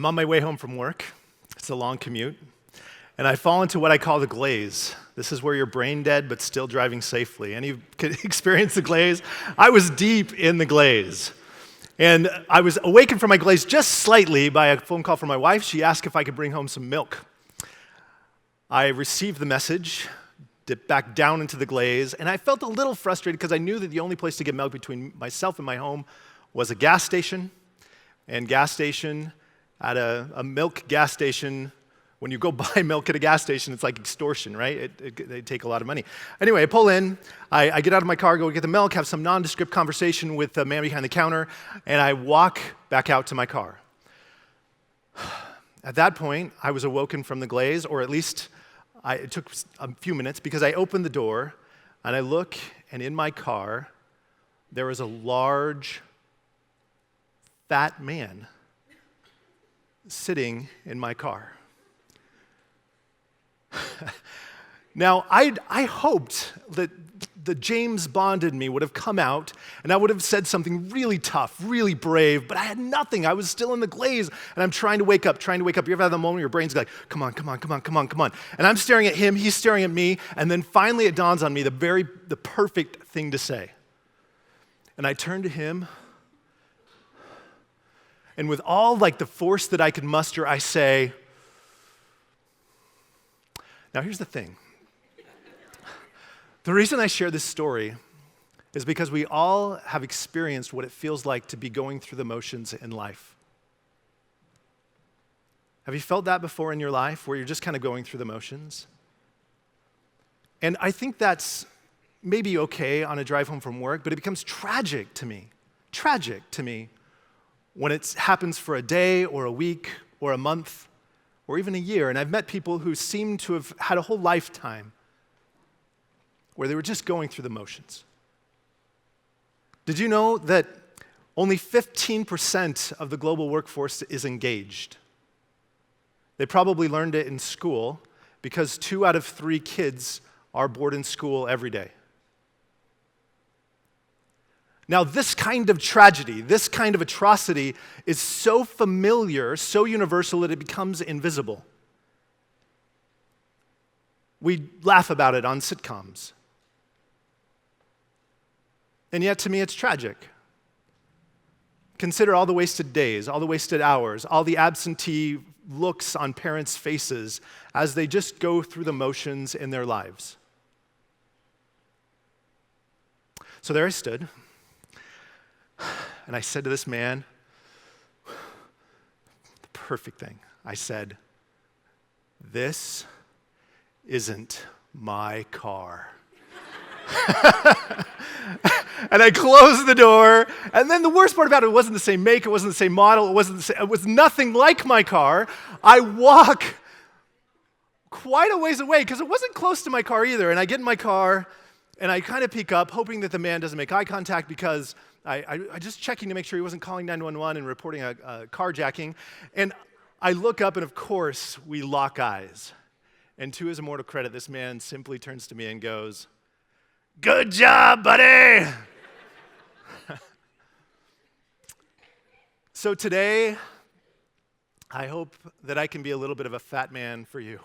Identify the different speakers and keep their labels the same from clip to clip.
Speaker 1: I'm on my way home from work. It's a long commute. And I fall into what I call the Glaze. This is where you're brain dead but still driving safely. Any experience the Glaze? I was deep in the Glaze. And I was awakened from my Glaze just slightly by a phone call from my wife. She asked if I could bring home some milk. I received the message, dipped back down into the Glaze, and I felt a little frustrated because I knew that the only place to get milk between myself and my home was a gas station. And at a milk gas station, when you go buy milk at a gas station, it's like extortion, right? They take a lot of money. Anyway, I pull in, I get out of my car, go get the milk, have some nondescript conversation with the man behind the counter, and I walk back out to my car. At that point, I was awoken from the Glaze, or at least it took a few minutes, because I opened the door, and I look, and in my car, there was a large, fat man sitting in my car. Now, I hoped that the James Bond in me would have come out and I would have said something really tough, really brave, but I had nothing. I was still in the Glaze, and I'm trying to wake up. You ever have that moment where your brain's like, come on. And I'm staring at him, he's staring at me, and then finally it dawns on me the perfect thing to say. And I turn to him, and with all the force that I could muster, I say, now here's the thing. The reason I share this story is because we all have experienced what it feels like to be going through the motions in life. Have you felt that before in your life, where you're just kind of going through the motions? And I think that's maybe okay on a drive home from work, but it becomes tragic to me when it happens for a day or a week or a month or even a year. And I've met people who seem to have had a whole lifetime where they were just going through the motions. Did you know that only 15% of the global workforce is engaged? They probably learned it in school because 2 out of 3 kids are bored in school every day. Now, this kind of tragedy, this kind of atrocity is so familiar, so universal that it becomes invisible. We laugh about it on sitcoms. And yet, to me, it's tragic. Consider all the wasted days, all the wasted hours, all the absentee looks on parents' faces as they just go through the motions in their lives. So there I stood. And I said to this man, the perfect thing. I said, "This isn't my car." And I closed the door, and then the worst part about it wasn't the same make, it wasn't the same model, it was nothing like my car. I walk quite a ways away, because it wasn't close to my car either, and I get in my car, and I kind of peek up, hoping that the man doesn't make eye contact, because I just checking to make sure he wasn't calling 911 and reporting a carjacking. And I look up, and of course, we lock eyes. And to his immortal credit, this man simply turns to me and goes, "Good job, buddy!" So today, I hope that I can be a little bit of a fat man for you.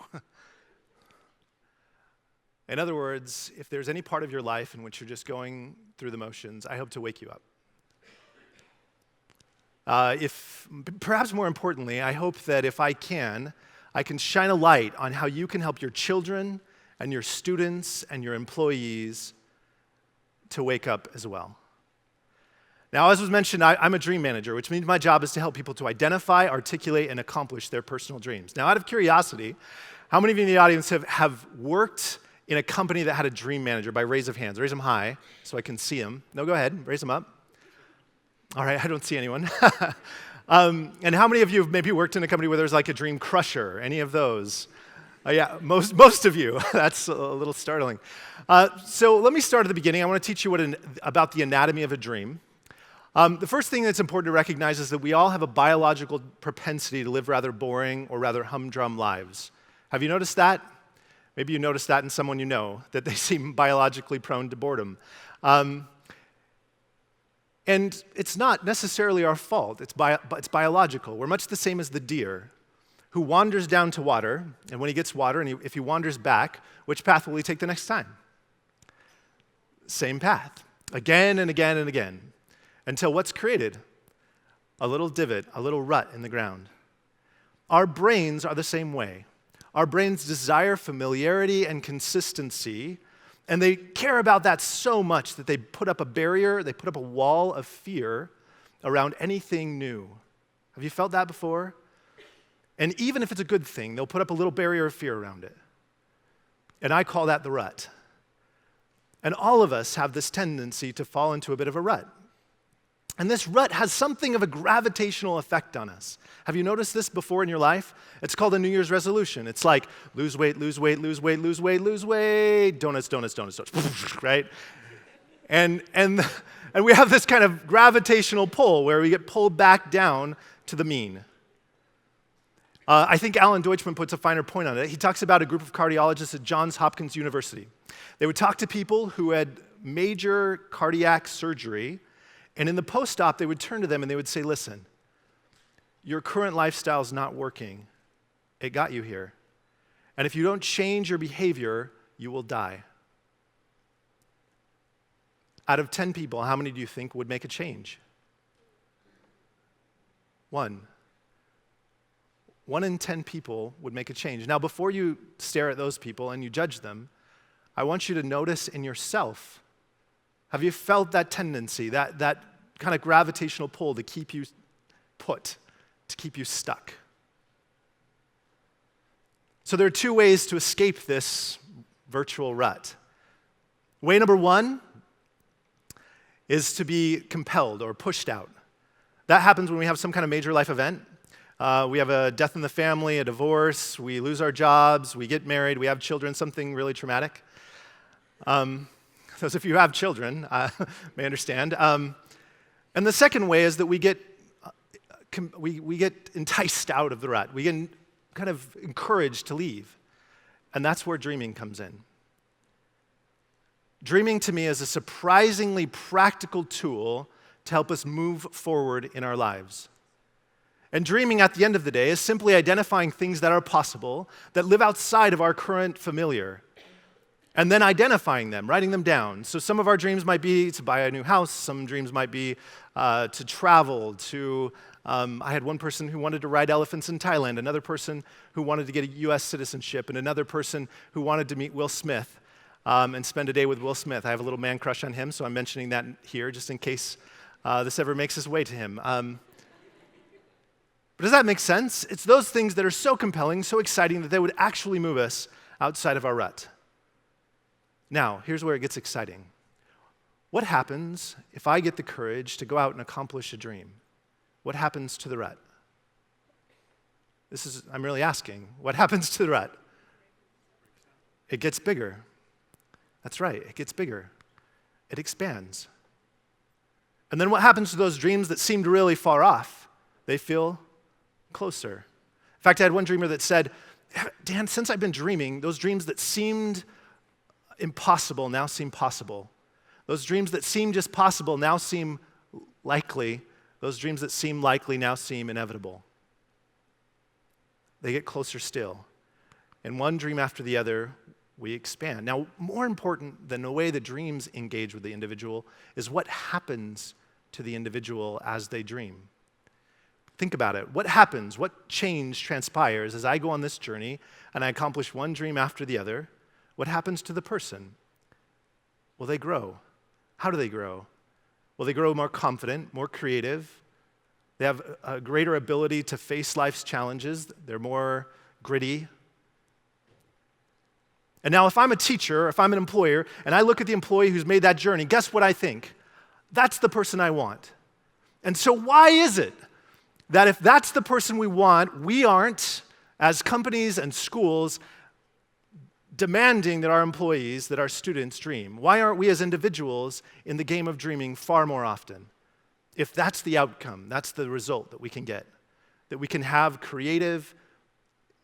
Speaker 1: In other words, if there's any part of your life in which you're just going through the motions, I hope to wake you up. Perhaps more importantly, I hope that if I can shine a light on how you can help your children and your students and your employees to wake up as well. Now, as was mentioned, I'm a dream manager, which means my job is to help people to identify, articulate, and accomplish their personal dreams. Now, out of curiosity, how many of you in the audience have worked in a company that had a dream manager? By raise of hands. Raise them high so I can see them. No, go ahead. Raise them up. All right, I don't see anyone. And how many of you have maybe worked in a company where there's like a dream crusher? Any of those? Yeah, most of you. That's a little startling. So let me start at the beginning. I want to teach you about the anatomy of a dream. The first thing that's important to recognize is that we all have a biological propensity to live rather boring or rather humdrum lives. Have you noticed that? Maybe you noticed that in someone you know, that they seem biologically prone to boredom. And And it's not necessarily our fault. It's biological. We're much the same as the deer who wanders down to water, and when he gets water, and if he wanders back, which path will he take the next time? Same path, again and again and again, until what's created? A little divot, a little rut in the ground. Our brains are the same way. Our brains desire familiarity and consistency, and they care about that so much that they put up a barrier, they put up a wall of fear around anything new. Have you felt that before? And even if it's a good thing, they'll put up a little barrier of fear around it. And I call that the rut. And all of us have this tendency to fall into a bit of a rut. And this rut has something of a gravitational effect on us. Have you noticed this before in your life? It's called a New Year's resolution. It's like lose weight, lose weight, lose weight, lose weight, lose weight, donuts, donuts, donuts, donuts, right? And we have this kind of gravitational pull where we get pulled back down to the mean. I think Alan Deutschman puts a finer point on it. He talks about a group of cardiologists at Johns Hopkins University. They would talk to people who had major cardiac surgery, and in the post-op, they would turn to them and they would say, listen, your current lifestyle is not working. It got you here. And if you don't change your behavior, you will die. Out of 10 people, how many do you think would make a change? 1. 1 in 10 people would make a change. Now, before you stare at those people and you judge them, I want you to notice in yourself, have you felt that tendency, that kind of gravitational pull to keep you put, to keep you stuck? So there are 2 ways to escape this virtual rut. Way number 1 is to be compelled or pushed out. That happens when we have some kind of major life event. We have a death in the family, a divorce, we lose our jobs, we get married, we have children, something really traumatic. Those of you who have children may understand. And the second way is that we get enticed out of the rut. We get kind of encouraged to leave. And that's where dreaming comes in. Dreaming to me is a surprisingly practical tool to help us move forward in our lives. And dreaming at the end of the day is simply identifying things that are possible, that live outside of our current familiar, and then identifying them, writing them down. So some of our dreams might be to buy a new house, some dreams might be to travel, I had one person who wanted to ride elephants in Thailand, another person who wanted to get a US citizenship, and another person who wanted to meet Will Smith and spend a day with Will Smith. I have a little man crush on him, so I'm mentioning that here just in case this ever makes its way to him. But does that make sense? It's those things that are so compelling, so exciting, that they would actually move us outside of our rut. Now, here's where it gets exciting. What happens if I get the courage to go out and accomplish a dream? What happens to the rut? I'm really asking, what happens to the rut? It gets bigger. That's right, it gets bigger. It expands. And then what happens to those dreams that seemed really far off? They feel closer. In fact, I had one dreamer that said, Dan, since I've been dreaming, those dreams that seemed impossible now seem possible. Those dreams that seem just possible now seem likely. Those dreams that seem likely now seem inevitable. They get closer still. And one dream after the other, we expand. Now, more important than the way the dreams engage with the individual is what happens to the individual as they dream. Think about it. What happens? What change transpires as I go on this journey and I accomplish one dream after the other? What happens to the person? Well, they grow. How do they grow? Well, they grow more confident, more creative. They have a greater ability to face life's challenges. They're more gritty. And now if I'm a teacher, if I'm an employer, and I look at the employee who's made that journey, guess what I think? That's the person I want. And so why is it that if that's the person we want, we aren't, as companies and schools, demanding that our employees, that our students dream? Why aren't we as individuals in the game of dreaming far more often? If that's the outcome, that's the result that we can get, that we can have creative,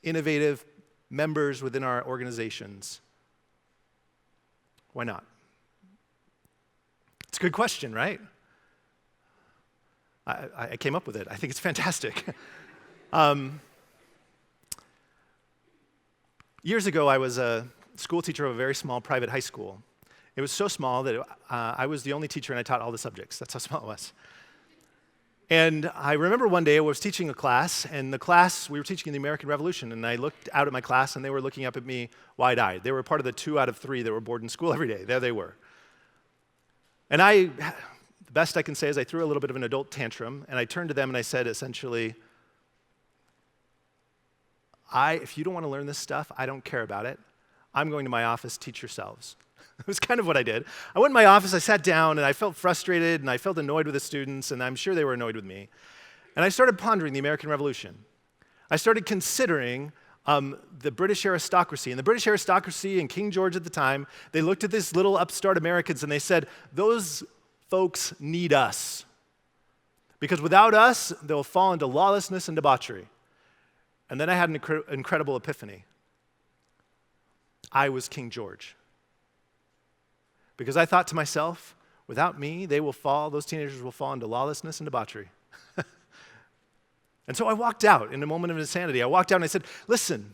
Speaker 1: innovative members within our organizations. Why not? It's a good question, right? I came up with it. I think it's fantastic. Years ago, I was a school teacher of a very small private high school. It was so small that I was the only teacher and I taught all the subjects. That's how small it was. And I remember one day I was teaching a class, and the class, we were teaching the American Revolution, and I looked out at my class, and they were looking up at me wide-eyed. They were part of the 2 out of 3 that were bored in school every day. There they were. And the best I can say is I threw a little bit of an adult tantrum, and I turned to them and I said, essentially, if you don't want to learn this stuff, I don't care about it. I'm going to my office, teach yourselves. It was kind of what I did. I went in my office, I sat down, and I felt frustrated, and I felt annoyed with the students, and I'm sure they were annoyed with me. And I started pondering the American Revolution. I started considering the British aristocracy. And the British aristocracy and King George at the time, they looked at these little upstart Americans, and they said, those folks need us. Because without us, they'll fall into lawlessness and debauchery. And then I had an incredible epiphany. I was King George. Because I thought to myself, without me, those teenagers will fall into lawlessness and debauchery. And so I walked out in a moment of insanity. I walked out and I said, listen,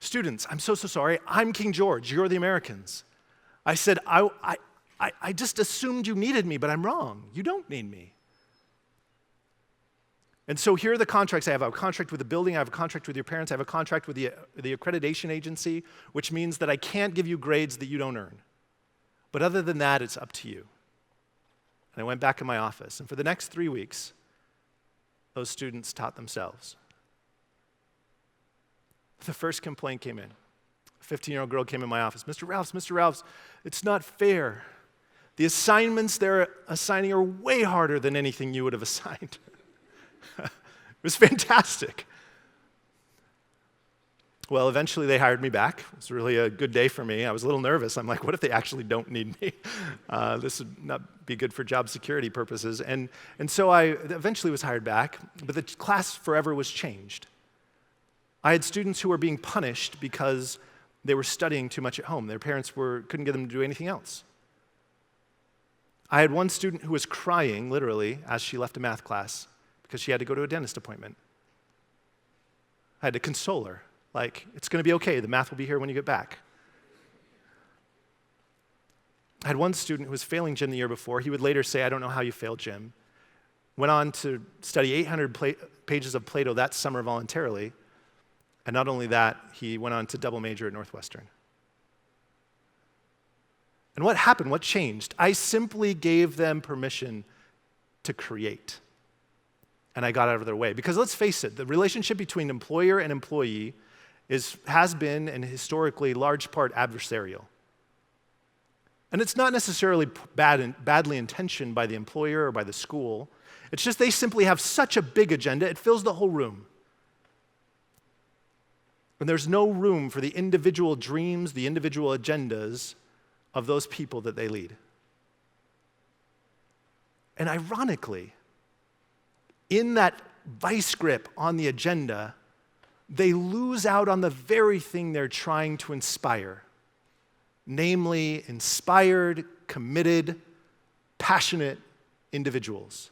Speaker 1: students, I'm so sorry. I'm King George. You're the Americans. I said, I just assumed you needed me, but I'm wrong. You don't need me. And so here are the contracts I have. I have a contract with the building. I have a contract with your parents. I have a contract with the accreditation agency, which means that I can't give you grades that you don't earn. But other than that, it's up to you. And I went back in my office. And for the next 3 weeks, those students taught themselves. The first complaint came in. A 15-year-old girl came in my office. Mr. Ralphs, it's not fair. The assignments they're assigning are way harder than anything you would have assigned. It was fantastic. Well, eventually they hired me back. It was really a good day for me. I was a little nervous. I'm like, what if they actually don't need me? This would not be good for job security purposes. And so I eventually was hired back, but the class forever was changed. I had students who were being punished because they were studying too much at home. Their parents couldn't get them to do anything else. I had one student who was crying, literally, as she left a math class because she had to go to a dentist appointment. I had to console her. Like, it's going to be okay. The math will be here when you get back. I had one student who was failing gym the year before. He would later say, I don't know how you failed gym. Went on to study 800 pages of Plato that summer voluntarily. And not only that, he went on to double major at Northwestern. And what happened? What changed? I simply gave them permission to create. And I got out of their way. Because let's face it, the relationship between employer and employee has been, and historically, large part adversarial. And it's not necessarily badly intentioned by the employer or by the school. It's just they simply have such a big agenda, it fills the whole room. And there's no room for the individual dreams, the individual agendas of those people that they lead. And ironically, in that vice grip on the agenda, they lose out on the very thing they're trying to inspire, namely inspired, committed, passionate individuals.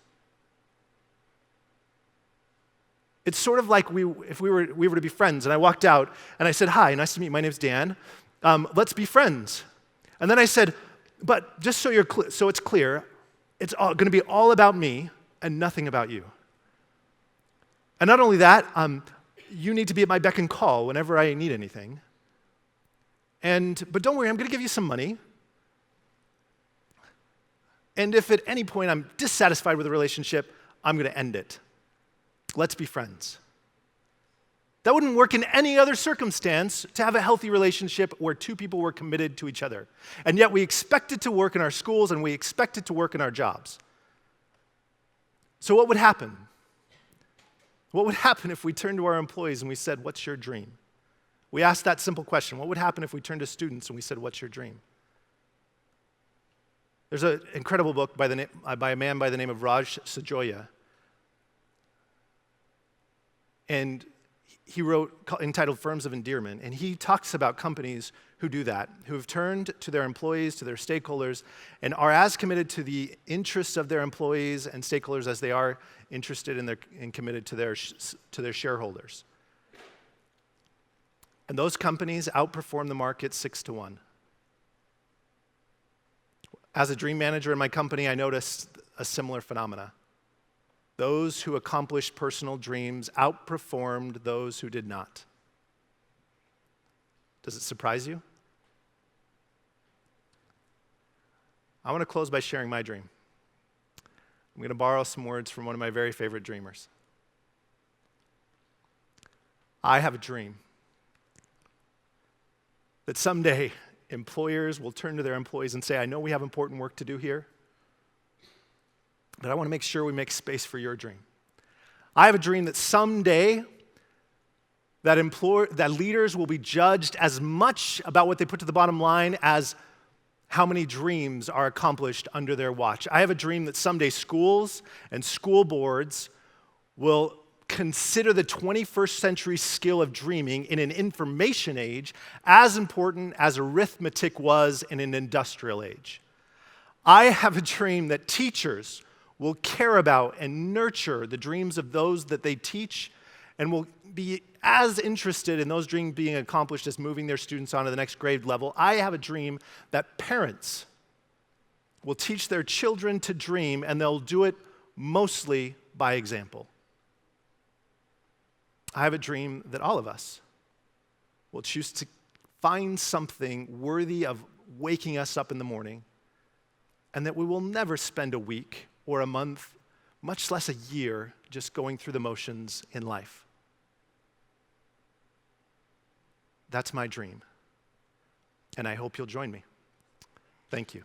Speaker 1: It's sort of like if we were to be friends, and I walked out and I said, hi, nice to meet you, my name's Dan, let's be friends. And then I said, but just so it's clear, it's going to be all about me and nothing about you. And not only that, you need to be at my beck and call whenever I need anything. But don't worry, I'm going to give you some money. And if at any point I'm dissatisfied with the relationship, I'm going to end it. Let's be friends. That wouldn't work in any other circumstance to have a healthy relationship where two people were committed to each other. And yet we expect it to work in our schools and we expect it to work in our jobs. So what would happen? What would happen if we turned to our employees and we said, what's your dream? We asked that simple question. What would happen if we turned to students and we said, what's your dream? There's an incredible book by a man by the name of Raj Sajoya. And he wrote entitled Firms of Endearment, and he talks about companies who do that, who have turned to their employees, to their stakeholders, and are as committed to the interests of their employees and stakeholders as they are interested in and committed to their shareholders. And those companies outperform the market 6-1. As a dream manager in my company, I noticed a similar phenomena. Those who accomplished personal dreams outperformed those who did not. Does it surprise you? I want to close by sharing my dream. I'm going to borrow some words from one of my very favorite dreamers. I have a dream that someday employers will turn to their employees and say, I know we have important work to do here, but I want to make sure we make space for your dream. I have a dream that someday that leaders will be judged as much about what they put to the bottom line as how many dreams are accomplished under their watch. I have a dream that someday schools and school boards will consider the 21st century skill of dreaming in an information age as important as arithmetic was in an industrial age. I have a dream that teachers will care about and nurture the dreams of those that they teach and will be as interested in those dreams being accomplished as moving their students on to the next grade level. I have a dream that parents will teach their children to dream, and they'll do it mostly by example. I have a dream that all of us will choose to find something worthy of waking us up in the morning, and that we will never spend a week or a month, much less a year, just going through the motions in life. That's my dream, and I hope you'll join me. Thank you.